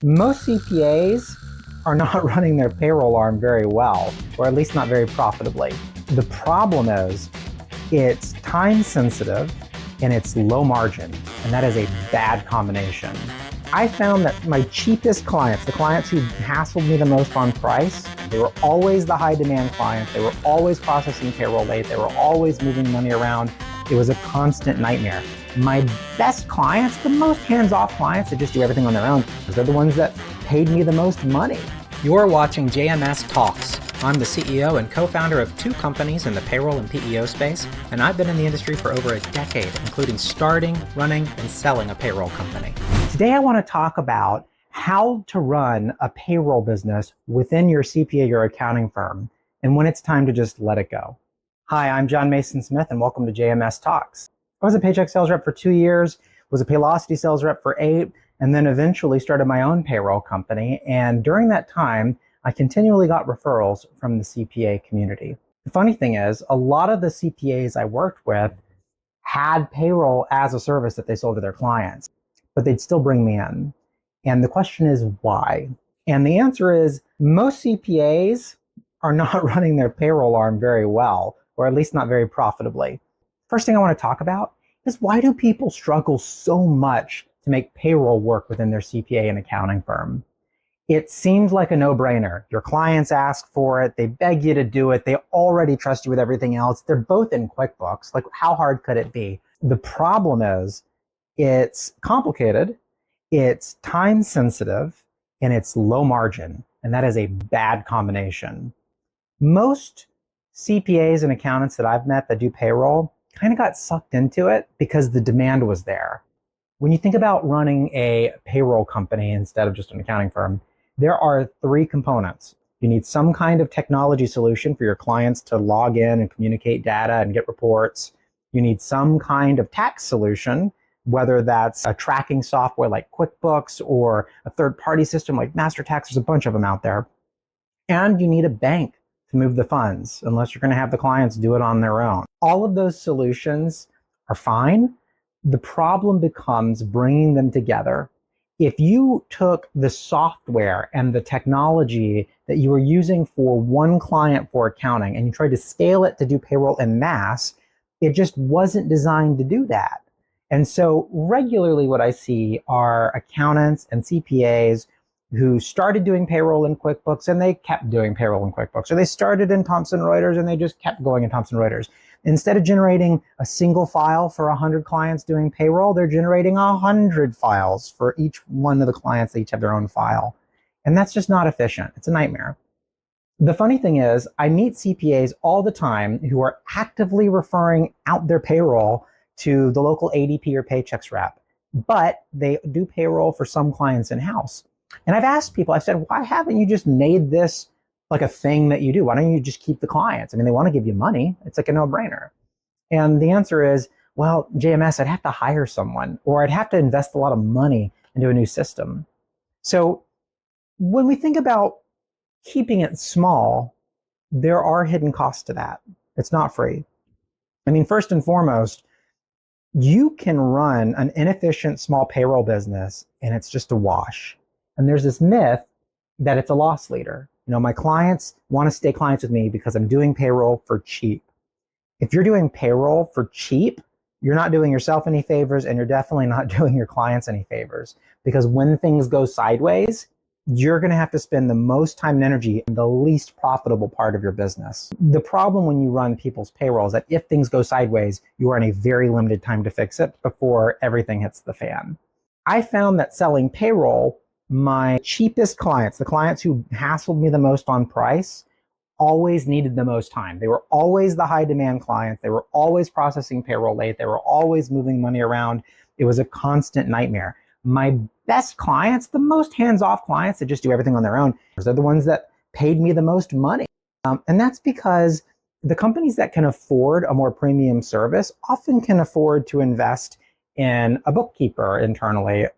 Most CPAs are not running their payroll arm very well, or at least not very profitably. The problem is it's time sensitive and it's low margin, and that is a bad combination. I found that my cheapest clients, the clients who hassled me the most on price, they were always the high demand clients. They were always processing payroll late. They were always moving money around. It was a constant nightmare. My best clients, the most hands-off clients that just do everything on their own, they're the ones that paid me the most money. You're watching JMS Talks. I'm the CEO and co-founder of two companies in the payroll and PEO space, and I've been in the industry for over a decade, including starting, running, and selling a payroll company. Today I want to talk about how to run a payroll business within your CPA or accounting firm, and when it's time to just let it go. Hi, I'm John Mason Smith, and welcome to JMS Talks. I was a paycheck sales rep for 2 years, was a Paylocity sales rep for 8, and then eventually started my own payroll company. And during that time, I continually got referrals from the CPA community. The funny thing is, a lot of the CPAs I worked with had payroll as a service that they sold to their clients, but they'd still bring me in. And the question is why? And the answer is most CPAs are not running their payroll arm very well, or at least not very profitably. First thing I want to talk about is why do people struggle so much to make payroll work within their CPA and accounting firm? It seems like a no-brainer. Your clients ask for it. They beg you to do it. They already trust you with everything else. They're both in QuickBooks. Like, how hard could it be? The problem is it's complicated, it's time sensitive, and it's low margin. And that is a bad combination. Most CPAs and accountants that I've met that do payroll kind of got sucked into it because the demand was there. When you think about running a payroll company instead of just an accounting firm, there are 3 components. You need some kind of technology solution for your clients to log in and communicate data and get reports. You need some kind of tax solution, whether that's a tracking software like QuickBooks or a third-party system like MasterTax. There's a bunch of them out there. And you need a bank to move the funds, unless you're going to have the clients do it on their own. All of those solutions are fine. The problem becomes bringing them together. If you took the software and the technology that you were using for one client for accounting and you tried to scale it to do payroll en masse, it just wasn't designed to do that. And so regularly what I see are accountants and CPAs who started doing payroll in QuickBooks and they kept doing payroll in QuickBooks, or they started in Thomson Reuters and they just kept going in Thomson Reuters. Instead of generating a single file for 100 clients doing payroll, they're generating 100 files for each one of the clients. They each have their own file. And that's just not efficient. It's a nightmare. The funny thing is, I meet CPAs all the time who are actively referring out their payroll to the local ADP or Paychex rep, but they do payroll for some clients in-house. And I've asked people, I've said, why haven't you just made this like a thing that you do? Why don't you just keep the clients? I mean, they want to give you money. It's like a no-brainer. And the answer is, well, JMS, I'd have to hire someone, or I'd have to invest a lot of money into a new system. So when we think about keeping it small, there are hidden costs to that. It's not free. I mean, first and foremost, you can run an inefficient small payroll business and it's just a wash. And there's this myth that it's a loss leader. You know, my clients want to stay clients with me because I'm doing payroll for cheap. If you're doing payroll for cheap, you're not doing yourself any favors, and you're definitely not doing your clients any favors. Because when things go sideways, you're going to have to spend the most time and energy in the least profitable part of your business. The problem when you run people's payroll is that if things go sideways, you are in a very limited time to fix it before everything hits the fan. I found that selling payroll, my cheapest clients, the clients who hassled me the most on price, always needed the most time. They were always the high demand clients. They were always processing payroll late. They were always moving money around. It was a constant nightmare. My best clients, the most hands-off clients that just do everything on their own, they're the ones that paid me the most money. And that's because the companies that can afford a more premium service often can afford to invest in a bookkeeper internally,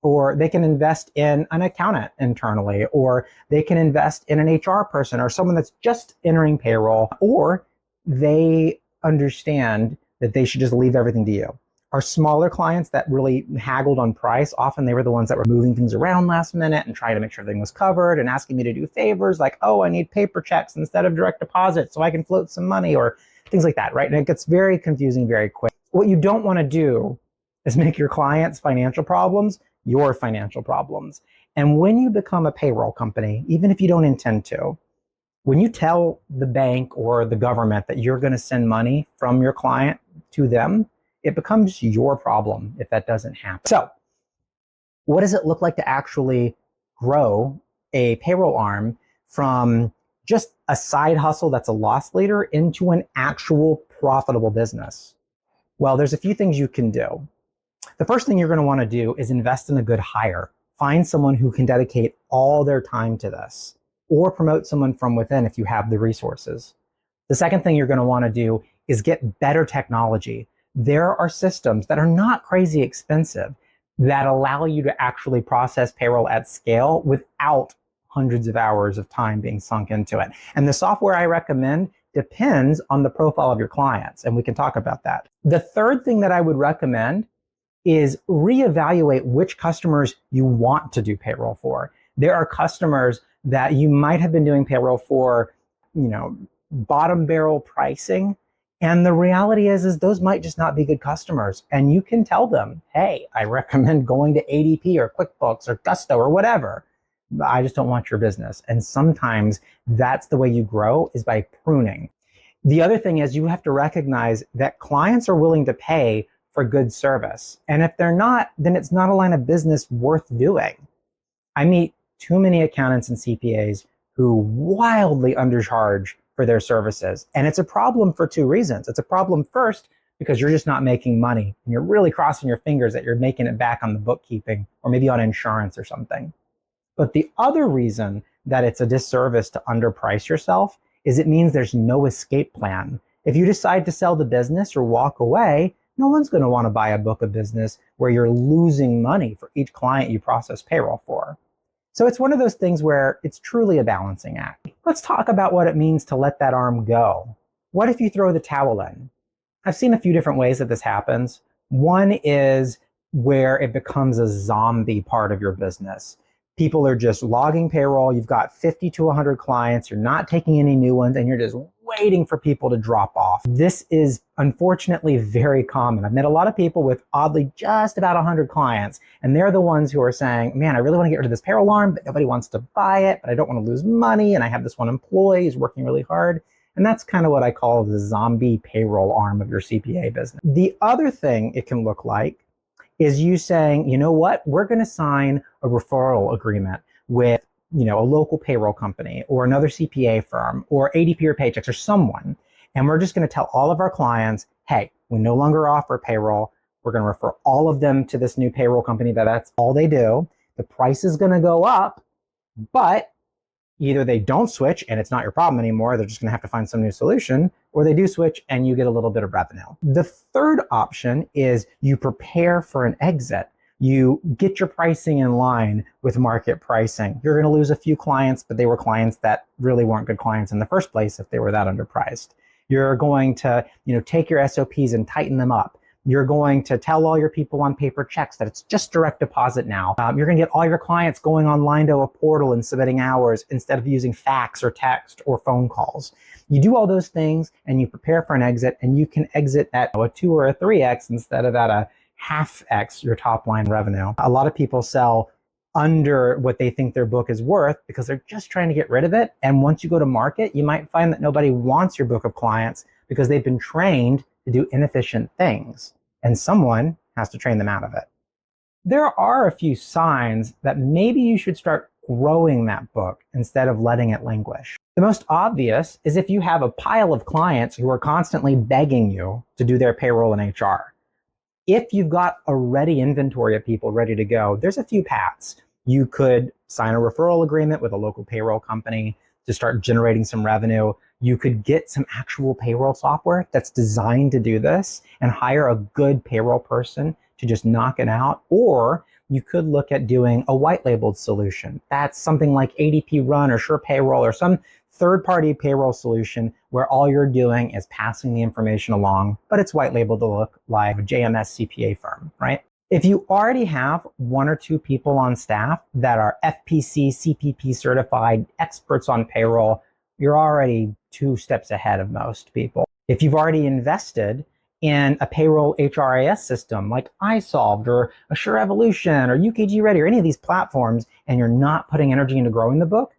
or they can invest in an accountant internally, or they can invest in an HR person or someone that's just entering payroll, or they understand that they should just leave everything to you. Our smaller clients that really haggled on price, often they were the ones that were moving things around last minute and trying to make sure everything was covered and asking me to do favors like, oh, I need paper checks instead of direct deposit so I can float some money or things like that, right? And it gets very confusing very quick. What you don't want to do is make your clients' financial problems your financial problems. And when you become a payroll company, even if you don't intend to, when you tell the bank or the government that you're going to send money from your client to them, it becomes your problem if that doesn't happen. So what does it look like to actually grow a payroll arm from just a side hustle that's a loss leader into an actual profitable business? Well, there's a few things you can do. The first thing you're going to want to do is invest in a good hire. Find someone who can dedicate all their time to this, or promote someone from within if you have the resources. The second thing you're going to want to do is get better technology. There are systems that are not crazy expensive that allow you to actually process payroll at scale without hundreds of hours of time being sunk into it. And the software I recommend depends on the profile of your clients, and we can talk about that. The third thing that I would recommend is reevaluate which customers you want to do payroll for. There are customers that you might have been doing payroll for, bottom barrel pricing. And the reality is those might just not be good customers. And you can tell them, hey, I recommend going to ADP or QuickBooks or Gusto or whatever. I just don't want your business. And sometimes that's the way you grow, is by pruning. The other thing is you have to recognize that clients are willing to pay for good service. And if they're not, then it's not a line of business worth doing. I meet too many accountants and CPAs who wildly undercharge for their services. And it's a problem for two reasons. It's a problem first, because you're just not making money and you're really crossing your fingers that you're making it back on the bookkeeping or maybe on insurance or something. But the other reason that it's a disservice to underprice yourself is it means there's no escape plan. If you decide to sell the business or walk away, no one's going to want to buy a book of business where you're losing money for each client you process payroll for. So it's one of those things where it's truly a balancing act. Let's talk about what it means to let that arm go. What if you throw the towel in? I've seen a few different ways that this happens. One is where it becomes a zombie part of your business. People are just logging payroll. You've got 50 to 100 clients. You're not taking any new ones, and you're just waiting for people to drop off. This is unfortunately very common. I've met a lot of people with oddly just about 100 clients, and they're the ones who are saying, man, I really want to get rid of this payroll arm, but nobody wants to buy it, but I don't want to lose money, and I have this one employee who's working really hard. And that's kind of what I call the zombie payroll arm of your CPA business. The other thing it can look like is you saying, you know what, we're going to sign a referral agreement with a local payroll company or another CPA firm or ADP or Paychex or someone. And we're just going to tell all of our clients, hey, we no longer offer payroll. We're going to refer all of them to this new payroll company that's all they do. The price is going to go up, but either they don't switch and it's not your problem anymore. They're just going to have to find some new solution, or they do switch and you get a little bit of revenue. The third option is you prepare for an exit. You get your pricing in line with market pricing. You're going to lose a few clients, but they were clients that really weren't good clients in the first place if they were that underpriced. You're going to, take your SOPs and tighten them up. You're going to tell all your people on paper checks that it's just direct deposit now. You're going to get all your clients going online to a portal and submitting hours instead of using fax or text or phone calls. You do all those things and you prepare for an exit, and you can exit at a 2 or a 3x instead of at a half X your top line revenue. A lot of people sell under what they think their book is worth because they're just trying to get rid of it. And once you go to market, you might find that nobody wants your book of clients because they've been trained to do inefficient things, and someone has to train them out of it. There are a few signs that maybe you should start growing that book instead of letting it languish. The most obvious is if you have a pile of clients who are constantly begging you to do their payroll and HR. If you've got a ready inventory of people ready to go, there's a few paths. You could sign a referral agreement with a local payroll company to start generating some revenue. You could get some actual payroll software that's designed to do this and hire a good payroll person to just knock it out. Or you could look at doing a white labeled solution. That's something like ADP Run or Sure Payroll or some third-party payroll solution where all you're doing is passing the information along, but it's white labeled to look like a JMS CPA firm, right? If you already have one or two people on staff that are FPC, CPP certified experts on payroll, you're already 2 steps ahead of most people. If you've already invested in a payroll HRIS system like iSolved or Assure Evolution or UKG Ready or any of these platforms, and you're not putting energy into growing the book,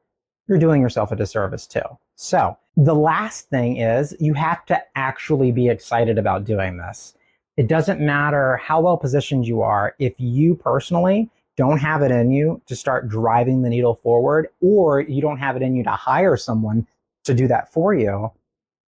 you're doing yourself a disservice too. So the last thing is you have to actually be excited about doing this. It doesn't matter how well positioned you are if you personally don't have it in you to start driving the needle forward, or you don't have it in you to hire someone to do that for you.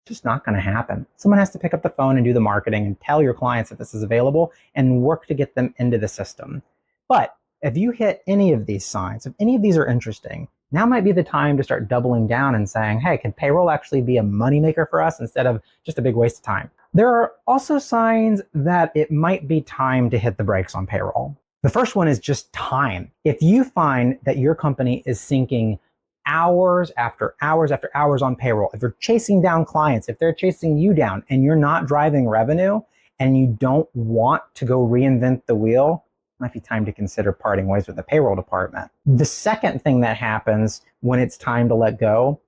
Just not going to happen. Someone has to pick up the phone and do the marketing and tell your clients that this is available and work to get them into the system. But if you hit any of these signs, if any of these are interesting, now might be the time to start doubling down and saying, hey, can payroll actually be a moneymaker for us instead of just a big waste of time? There are also signs that it might be time to hit the brakes on payroll. The first one is just time. If you find that your company is sinking hours after hours after hours on payroll, if you're chasing down clients, if they're chasing you down and you're not driving revenue and you don't want to go reinvent the wheel, it might be time to consider parting ways with the payroll department. The second thing that happens when it's time to let go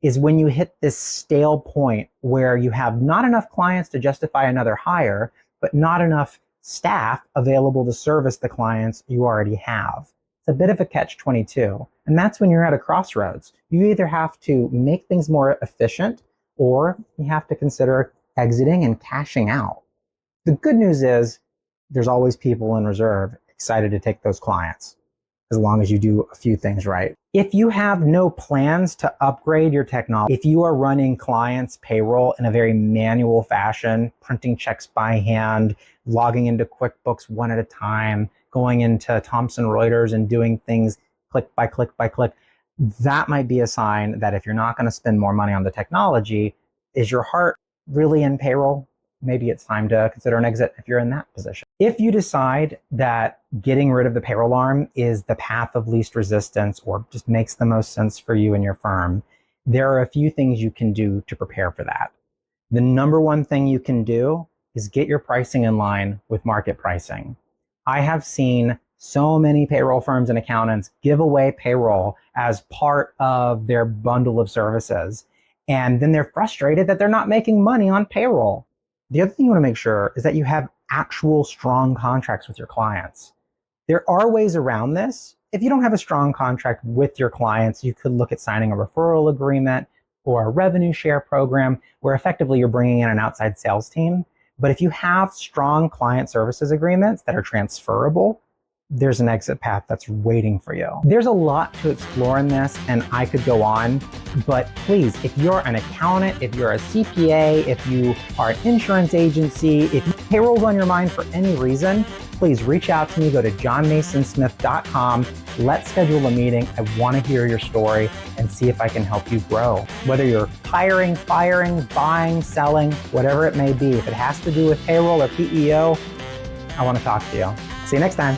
is when you hit this stale point where you have not enough clients to justify another hire, but not enough staff available to service the clients you already have. It's a bit of a catch-22. And that's when you're at a crossroads. You either have to make things more efficient or you have to consider exiting and cashing out. The good news is there's always people in reserve excited to take those clients as long as you do a few things right. If you have no plans to upgrade your technology, if you are running clients' payroll in a very manual fashion, printing checks by hand, logging into QuickBooks one at a time, going into Thomson Reuters and doing things click by click by click, that might be a sign that if you're not going to spend more money on the technology, is your heart really in payroll? Maybe it's time to consider an exit if you're in that position. If you decide that getting rid of the payroll arm is the path of least resistance or just makes the most sense for you and your firm, there are a few things you can do to prepare for that. The number one thing you can do is get your pricing in line with market pricing. I have seen so many payroll firms and accountants give away payroll as part of their bundle of services. And then they're frustrated that they're not making money on payroll. The other thing you want to make sure is that you have actual strong contracts with your clients. There are ways around this. If you don't have a strong contract with your clients, you could look at signing a referral agreement or a revenue share program where effectively you're bringing in an outside sales team. But if you have strong client services agreements that are transferable, there's an exit path that's waiting for you. There's a lot to explore in this, and I could go on, but please, if you're an accountant, if you're a CPA, if you are an insurance agency, if payroll's on your mind for any reason, please reach out to me. Go to johnmasonsmith.com. Let's schedule a meeting. I want to hear your story and see if I can help you grow. Whether you're hiring, firing, buying, selling, whatever it may be, if it has to do with payroll or PEO, I want to talk to you. See you next time.